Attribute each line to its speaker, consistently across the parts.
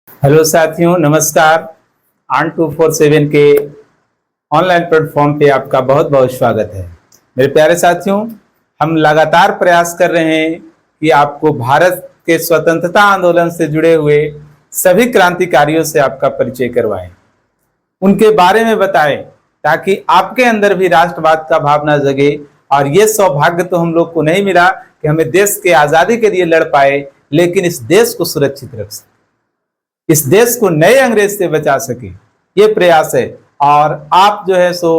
Speaker 1: Hello साथियों, नमस्कार। On 247 के ऑनलाइन प्लेटफॉर्म पे आपका बहुत बहुत स्वागत है। मेरे प्यारे साथियों, हम लगातार प्रयास कर रहे हैं कि आपको भारत के स्वतंत्रता आंदोलन से जुड़े हुए सभी क्रांतिकारियों से आपका परिचय करवाएं, उनके बारे में बताएं, ताकि आपके अंदर भी राष्ट्रवाद का भावना जगे। और ये सौभाग्य तो हम लोग को नहीं मिला कि हमें देश के आजादी के लिए लड़ पाए, लेकिन इस देश को सुरक्षित रख सके, इस देश को नए अंग्रेज से बचा सके, ये प्रयास है। और आप जो है सो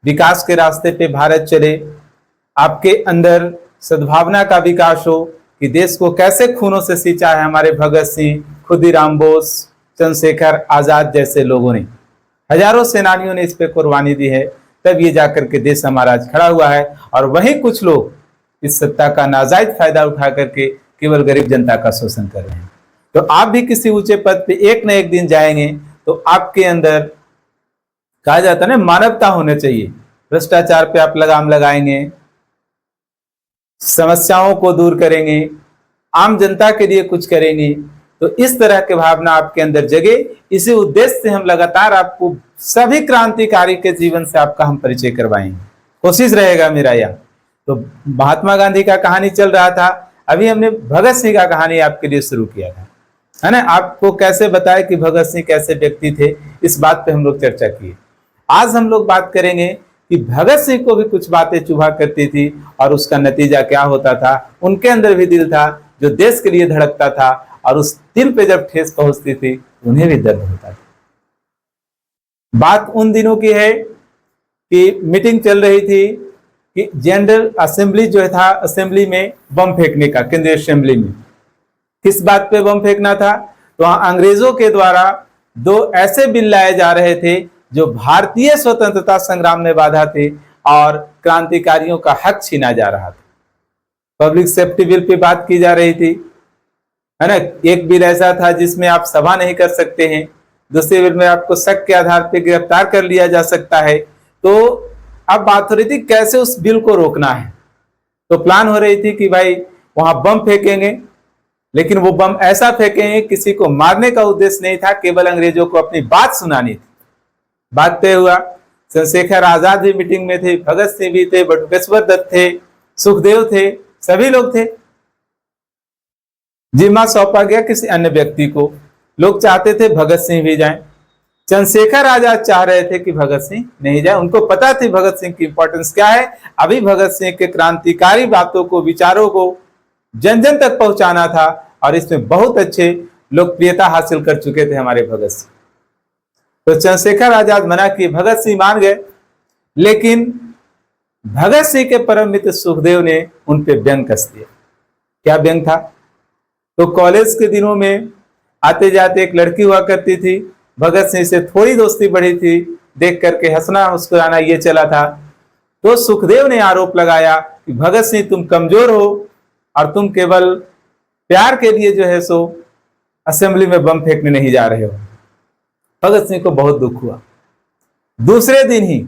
Speaker 1: विकास के रास्ते पे भारत चले, आपके अंदर सद्भावना का विकास हो कि देश को कैसे खूनों से सींचा है हमारे भगत सिंह, खुदीराम बोस, चंद्रशेखर आजाद जैसे लोगों ने, हजारों सेनानियों ने इस पे कुर्बानी दी है, तब ये जाकर के देश हमारा आज खड़ा हुआ है। और वहीं कुछ लोग इस सत्ता का नाजायज फायदा उठा करके केवल गरीब जनता का शोषण कर रहे हैं। तो आप भी किसी ऊंचे पद पे एक न एक दिन जाएंगे, तो आपके अंदर कहा जाता है ना, मानवता होना चाहिए। भ्रष्टाचार पे आप लगाम लगाएंगे, समस्याओं को दूर करेंगे, आम जनता के लिए कुछ करेंगे, तो इस तरह के भावना आपके अंदर जगे। इसी उद्देश्य से हम लगातार आपको सभी क्रांतिकारी के जीवन से आपका हम परिचय करवाएंगे, कोशिश रहेगा मेरा यह। तो महात्मा गांधी का कहानी चल रहा था, अभी हमने भगत सिंह का कहानी आपके लिए शुरू किया था, है ना। आपको कैसे बताया कि भगत सिंह कैसे व्यक्ति थे, इस बात पे हम लोग चर्चा की। आज हम लोग बात करेंगे कि भगत सिंह को भी कुछ बातें चुभा करती थी और उसका नतीजा क्या होता था। उनके अंदर भी दिल था जो देश के लिए धड़कता था, और उस दिल पे जब ठेस पहुंचती थी उन्हें भी दर्द होता था। बात उन दिनों की है कि मीटिंग चल रही थी कि जनरल असेंबली जो था, असेंबली में बम फेंकने का, केंद्रीय असेंबली में किस बात पे बम फेंकना था। तो अंग्रेजों के द्वारा दो ऐसे बिल लाए जा रहे थे जो भारतीय स्वतंत्रता संग्राम में बाधा थे और क्रांतिकारियों का हक छीना जा रहा था। पब्लिक सेफ्टी बिल पे बात की जा रही थी, है ना। एक बिल ऐसा था जिसमें आप सभा नहीं कर सकते हैं, दूसरे बिल में आपको शक के आधार पर गिरफ्तार कर लिया जा सकता है। तो अब बात हो रही थी कैसे उस बिल को रोकना है। तो प्लान हो रही थी कि भाई वहां बम फेंकेंगे, लेकिन वो बम ऐसा फेंकेंगे, किसी को मारने का उद्देश्य नहीं था, केवल अंग्रेजों को अपनी बात सुनानी थी। बात तय हुआ। चंद्रशेखर आजाद भी मीटिंग में थे, भगत सिंह भी थे, बटुकेश्वर दत्त थे, सुखदेव थे, सभी लोग थे। जिम्मा सौंपा गया किसी अन्य व्यक्ति को। लोग चाहते थे भगत सिंह भी जाएं, चंद्रशेखर आजाद चाह रहे थे कि भगत सिंह नहीं जाए। उनको पता थी भगत सिंह की इंपॉर्टेंस क्या है। अभी भगत सिंह के क्रांतिकारी बातों को, विचारों को जन जन तक पहुंचाना था, और इसमें बहुत अच्छे लोकप्रियता हासिल कर चुके थे हमारे भगत सिंह। तो चंद्रशेखर आजाद मना किए, भगत सिंह मान गए, लेकिन भगत सिंह के परम मित्र सुखदेव ने उन पे व्यंग कस दिया। क्या व्यंग था? तो कॉलेज के दिनों में आते जाते एक लड़की हुआ करती थी, भगत सिंह से थोड़ी दोस्ती बढ़ी थी, देख करके हंसना मुस्कुराना ये चला था। तो सुखदेव ने आरोप लगाया कि भगत सिंह तुम कमजोर हो और तुम केवल प्यार के लिए जो है सो असेंबली में बम फेंकने नहीं जा रहे हो। भगत सिंह को बहुत दुख हुआ। दूसरे दिन ही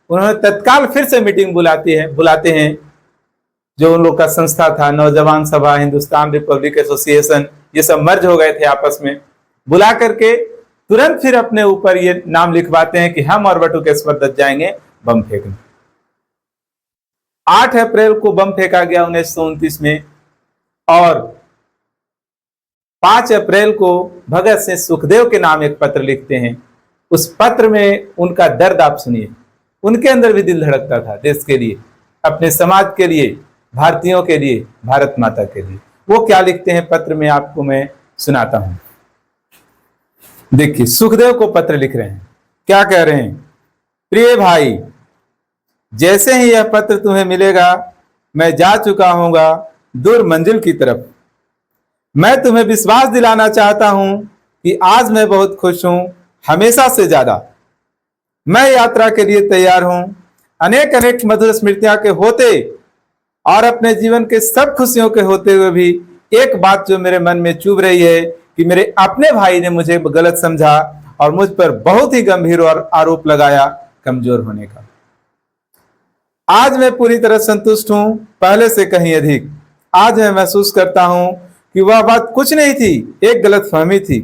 Speaker 1: उन्होंने तत्काल फिर से मीटिंग बुलाते हैं, जो उन लोग का संस्था था, नौजवान सभा, हिंदुस्तान रिपब्लिक एसोसिएशन, ये सब मर्ज हो गए थे आपस में। बुला करके तुरंत फिर अपने ऊपर ये नाम लिखवाते हैं कि हम और बटुकेश्वर दत्त जाएंगे बम फेंकने। 8 अप्रैल को बम फेंका गया 1929 में, और 5 अप्रैल को भगत सिंह सुखदेव के नाम एक पत्र लिखते हैं। उस पत्र में उनका दर्द आप सुनिए। उनके अंदर भी दिल धड़कता था देश के लिए, अपने समाज के लिए, भारतीयों के लिए, भारत माता के लिए। वो क्या लिखते हैं पत्र में, आपको मैं सुनाता हूं। देखिए, सुखदेव को पत्र लिख रहे हैं, क्या कह रहे हैं। प्रिय भाई, जैसे ही यह पत्र तुम्हें मिलेगा, मैं जा चुका हूंगा दूर मंजिल की तरफ। मैं तुम्हें विश्वास दिलाना चाहता हूं कि आज मैं बहुत खुश हूं, हमेशा से ज्यादा। मैं यात्रा के लिए तैयार हूं। अनेक अनेक मधुर स्मृतियां के होते और अपने जीवन के सब खुशियों के होते हुए भी एक बात जो मेरे मन में चुभ रही है कि मेरे अपने भाई ने मुझे गलत समझा और मुझ पर बहुत ही गंभीर और आरोप लगाया कमजोर होने का। आज मैं पूरी तरह संतुष्ट हूं, पहले से कहीं अधिक। आज मैं महसूस करता हूं कि वह बात कुछ नहीं थी, एक गलतफहमी थी।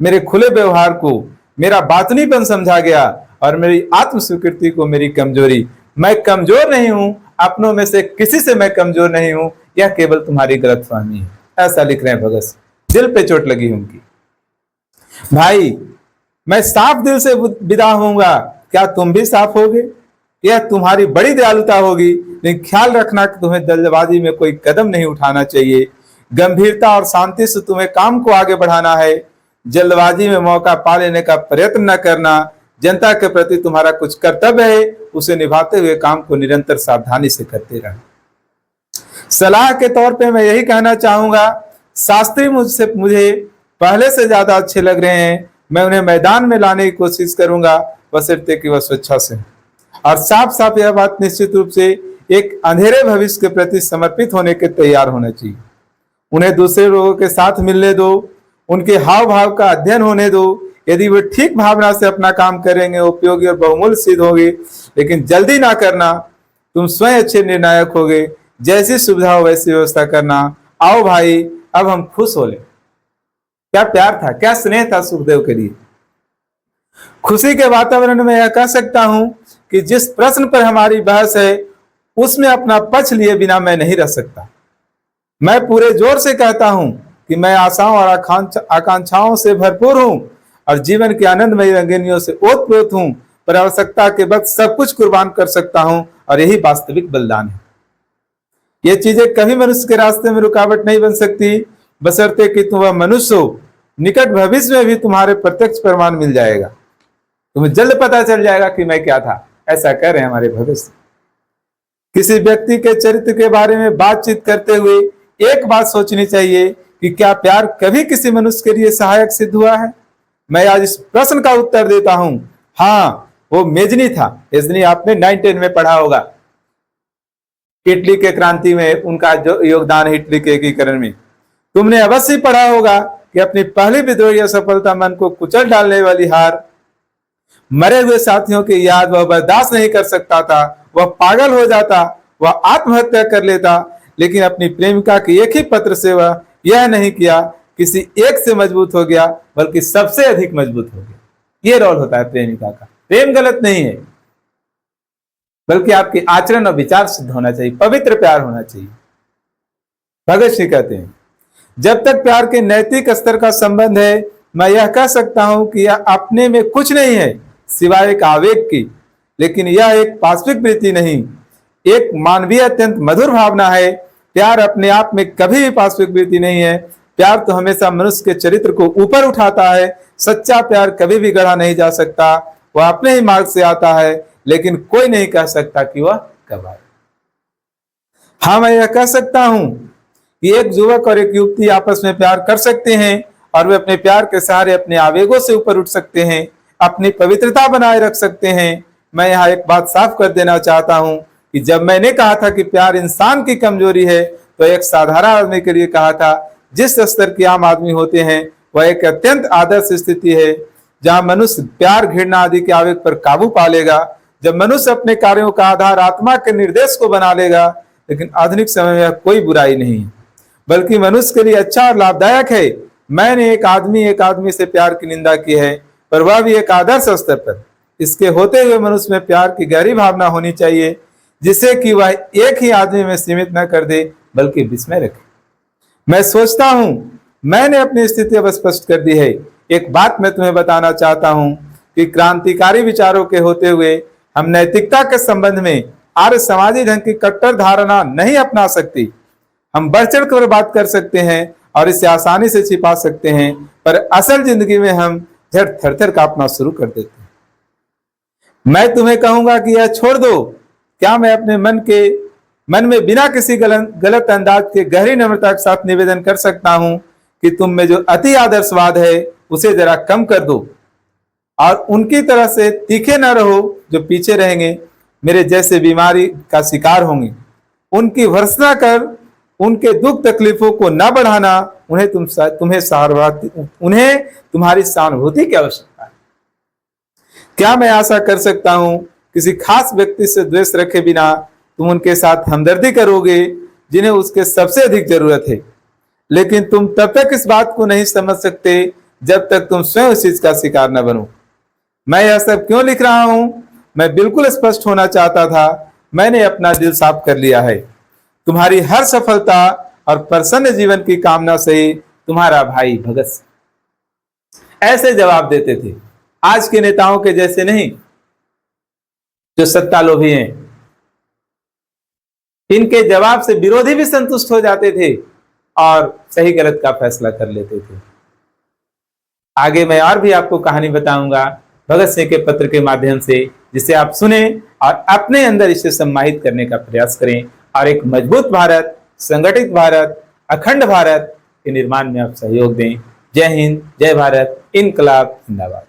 Speaker 1: मेरे खुले व्यवहार को मेरा बातनीपन समझा गया और मेरी आत्म स्वीकृति को मेरी कमजोरी। मैं कमजोर नहीं हूं, अपनों में से किसी से मैं कमजोर नहीं हूं, यह केवल तुम्हारी गलतफहमी है। ऐसा लिख रहे हैं भगत सिंह, दिल पे चोट लगी उनकी। भाई मैं साफ दिल से विदा होऊंगा, क्या तुम भी साफ होगे? यह तुम्हारी बड़ी दयालुता होगी, लेकिन ख्याल रखना कि तुम्हें जल्दबाजी में कोई कदम नहीं उठाना चाहिए। गंभीरता और शांति से तुम्हें काम को आगे बढ़ाना है। जल्दबाजी में मौका पा लेने का प्रयत्न न करना। जनता के प्रति तुम्हारा कुछ कर्तव्य है, उसे निभाते हुए काम को निरंतर सावधानी से करते रहना। सलाह के तौर पे मैं यही कहना चाहूंगा, शास्त्री मुझे पहले से ज्यादा अच्छे लग रहे हैं। मैं उन्हें मैदान में लाने की कोशिश करूंगा, बशर्ते कि वह स्वेच्छा से। और साफ साफ यह बात निश्चित रूप से एक अंधेरे भविष्य के प्रति समर्पित होने के तैयार होना चाहिए। उन्हें दूसरे लोगों के साथ मिलने दो, उनके हाव भाव का अध्ययन होने दो। यदि वे ठीक भावना से अपना काम करेंगे, उपयोगी और बहुमूल्य सिद्ध होगी। लेकिन जल्दी ना करना, तुम स्वयं अच्छे निर्णायक होगे। जैसी सुविधा हो वैसी व्यवस्था करना। आओ भाई, अब हम खुश हो ले। क्या प्यार था, क्या स्नेह था सुखदेव के लिए। खुशी के वातावरण में यह कह सकता हूं कि जिस प्रश्न पर हमारी बहस है, उसमें अपना पक्ष लिए बिना मैं नहीं रह सकता। मैं पूरे जोर से कहता हूं कि मैं आशाओं और आकांक्षाओं से भरपूर हूं और जीवन की आनंदमयी रंगीनियों से ओतप्रोत हूं, पर आवश्यकता के वक्त सब कुछ कुर्बान कर सकता हूं और यही वास्तविक बलिदान है। ये चीजें कभी मनुष्य के रास्ते में रुकावट नहीं बन सकती, बशर्ते कि तुम वह मनुष्य हो। निकट भविष्य में भी तुम्हारे प्रत्यक्ष प्रमाण मिल जाएगा, तुम्हें जल्द पता चल जाएगा कि मैं क्या था। ऐसा कह रहे हैं हमारे भविष्य। किसी व्यक्ति के चरित्र के बारे में बातचीत करते हुए एक बात सोचनी चाहिए कि क्या प्यार कभी किसी मनुष्य के लिए सहायक सिद्ध हुआ है। मैं आज इस प्रश्न का उत्तर देता हूं, हाँ, वो मेजनी था। मेजनी आपने 9-10 में पढ़ा होगा, इटली के क्रांति में उनका जो योगदान है इटली के एकीकरण में। तुमने अवश्य पढ़ा होगा कि अपनी पहली विद्रोही सफलता मन को कुचल डालने वाली हार, मरे हुए साथियों की याद वह बर्दाश्त नहीं कर सकता था। वह पागल हो जाता, वह आत्महत्या कर लेता, लेकिन अपनी प्रेमिका के एक ही पत्र से वह यह नहीं किया किसी एक से मजबूत हो गया, बल्कि सबसे अधिक मजबूत हो गया। ये रोल होता है प्रेमिका का। प्रेम गलत नहीं है, बल्कि आपके आचरण और विचार सिद्ध होना चाहिए, पवित्र प्यार होना चाहिए। भगत सिंह कहते हैं, जब तक प्यार के नैतिक स्तर का संबंध है, मैं यह कह सकता हूं कि यह अपने में कुछ नहीं है सिवाय एक आवेग की, लेकिन यह एक पाशविक वृत्ति नहीं, एक मानवीय अत्यंत मधुर भावना है। प्यार अपने आप में कभी भी पाशविक वृत्ति नहीं है। प्यार तो हमेशा मनुष्य के चरित्र को ऊपर उठाता है। सच्चा प्यार कभी भी गढ़ा नहीं जा सकता, वह अपने ही मार्ग से आता है, लेकिन कोई नहीं कह सकता कि वह कब आए। हाँ, मैं यह कह सकता हूं कि एक युवक और एक युवती आपस में प्यार कर सकते हैं और वे अपने प्यार के सहारे अपने आवेगों से ऊपर उठ सकते हैं, अपनी पवित्रता बनाए रख सकते हैं। मैं यहाँ एक बात साफ कर देना चाहता हूं कि जब मैंने कहा था कि प्यार इंसान की कमजोरी है, तो एक साधारण आदमी के लिए कहा था। जिस स्तर के आम आदमी होते हैं, वह एक अत्यंत आदर्श स्थिति है जहां मनुष्य प्यार, घृणा आदि के आवेग पर काबू पा लेगा, जब मनुष्य अपने कार्यों का आधार आत्मा के निर्देश को बना लेगा। लेकिन आधुनिक समय में कोई बुराई नहीं है, बल्कि मनुष्य के लिए अच्छा और लाभदायक है। मैंने एक आदमी से प्यार की निंदा की है, पर वह भी एक आदर्श स्तर पर। इसके होते हुए मनुष्य में प्यार की गहरी भावना होनी चाहिए, जिसे कि वह एक ही आदमी में सीमित न कर दे, बल्कि विस्मय रखे। मैं सोचता हूं मैंने अपनी स्थिति अब स्पष्ट कर दी है। एक बात मैं तुम्हें बताना चाहता हूं कि क्रांतिकारी विचारों के होते हुए हम नैतिकता के संबंध में आर्य समाजी ढंग की कट्टर धारणा नहीं अपना सकती। हम बढ़ चढ़ कर बात कर सकते हैं और इसे आसानी से छिपा सकते हैं, पर असल जिंदगी में हम झट थर-थर कांपना शुरू कर देते हैं। मैं तुम्हें कहूंगा कि यह छोड़ दो। क्या मैं अपने मन में बिना किसी गलत अंदाज के गहरी नम्रता के साथ निवेदन कर सकता हूं कि तुम में जो अति आदर्शवाद है उसे जरा कम कर दो और उनकी तरह से तीखे न रहो जो पीछे रहेंगे, मेरे जैसे बीमारी का शिकार होंगे। उनकी भर्त्सना कर उनके दुख तकलीफों को न बढ़ाना। उन्हें तुम्हारी सहानुभूति की आवश्यकता है। क्या मैं आशा कर सकता हूं किसी खास व्यक्ति से द्वेष रखे बिना तुम उनके साथ हमदर्दी करोगे जिन्हें उसके सबसे अधिक जरूरत है। लेकिन तुम तब तक इस बात को नहीं समझ सकते जब तक तुम स्वयं उस चीज का शिकार न बनो। मैं यह सब क्यों लिख रहा हूं? मैं बिल्कुल स्पष्ट होना चाहता था। मैंने अपना दिल साफ कर लिया है। तुम्हारी हर सफलता और प्रसन्न जीवन की कामना से, तुम्हारा भाई भगत सिंह। ऐसे जवाब देते थे, आज के नेताओं के जैसे नहीं जो सत्ता लोभी हैं। इनके जवाब से विरोधी भी संतुष्ट हो जाते थे और सही गलत का फैसला कर लेते थे। आगे मैं और भी आपको कहानी बताऊंगा भगत सिंह के पत्र के माध्यम से, जिसे आप सुने और अपने अंदर इसे सम्मानित करने का प्रयास करें और एक मजबूत भारत, संगठित भारत, अखंड भारत के निर्माण में आप सहयोग दें। जय हिंद, जय भारत, इनकलाब जिंदाबाद।